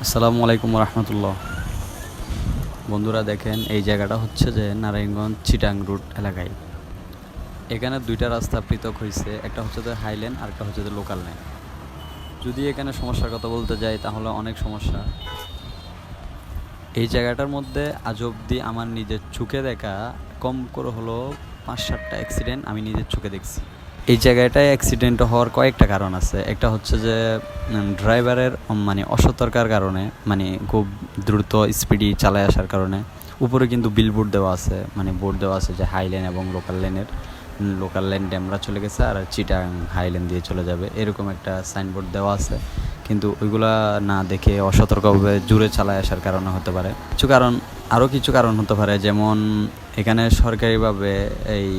আসসালামু আলাইকুম রহমতুল্লাহ। বন্ধুরা দেখেন, এই জায়গাটা হচ্ছে যে নারায়ণগঞ্জ চিটাং রুট এলাকায়। এখানে দুইটা রাস্তা পৃথক হয়েছে, একটা হচ্ছে যে হাইলেন আর একটা হচ্ছে যে লোকাল লাইন। যদি এখানে সমস্যার কথা বলতে যাই তাহলে অনেক সমস্যা। এই জায়গাটার মধ্যে আজ অবধি আমার নিজের চোখে দেখা কম করে হলো 5-7টা অ্যাক্সিডেন্ট আমি নিজের চোখে দেখছি। এই জায়গাটায় অ্যাক্সিডেন্ট হওয়ার কয়েকটা কারণ আছে। একটা হচ্ছে যে ড্রাইভারের মানে অসতর্কার কারণে, মানে খুব দ্রুত স্পিডি চালায় আসার কারণে। উপরে কিন্তু বিলবোর্ড দেওয়া আছে, মানে বোর্ড দেওয়া আছে যে হাই লেন এবং লোকাল লেনের, লোকাল লেন ড্যামরা চলে গেছে আর চিটাং হাই লেন দিয়ে চলে যাবে, এরকম একটা সাইনবোর্ড দেওয়া আছে। কিন্তু ওইগুলা না দেখে অসতর্কভাবে জুড়ে চালায় আসার কারণে হতে পারে কিছু কারণ। আরও কিছু কারণ হতে পারে, যেমন এখানে সরকারিভাবে এই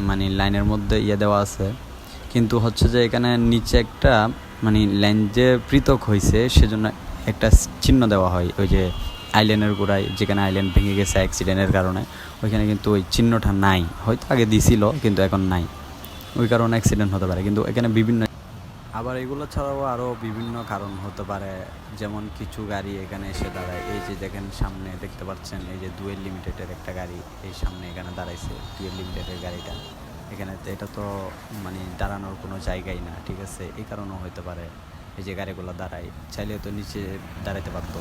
মানে লাইনের মধ্যে দেওয়া আছে, কিন্তু হচ্ছে যে এখানে নিচে একটা মানে লাইন যে পৃথক হয়েছে সেজন্য একটা চিহ্ন দেওয়া হয় ওই যে আইল্যান্ডের গোড়ায়, যেখানে আইল্যান্ড ভেঙে গেছে অ্যাক্সিডেন্টের কারণে। ওইখানে কিন্তু ওই চিহ্নটা নাই, হয়তো আগে দিছিল কিন্তু এখন নাই। ওই কারণে অ্যাক্সিডেন্ট হতে পারে। কিন্তু এখানে বিভিন্ন, আবার এগুলো ছাড়াও আরও বিভিন্ন কারণ হতে পারে। যেমন কিছু গাড়ি এখানে এসে দাঁড়ায়, এই যে দেখেন সামনে দেখতে পাচ্ছেন, এই যে ডুয়েল লিমিটেডের একটা গাড়ি এই সামনে এখানে দাঁড়াইছে, ডুয়েল লিমিটেডের গাড়িটা এখানে। তো এটা তো মানে দাঁড়ানোর কোনো জায়গাই না, ঠিক আছে? এই কারণেও হতে পারে এই যে গাড়িগুলো দাঁড়ায়, চাইলে তো নিচে দাঁড়াতে পারতো।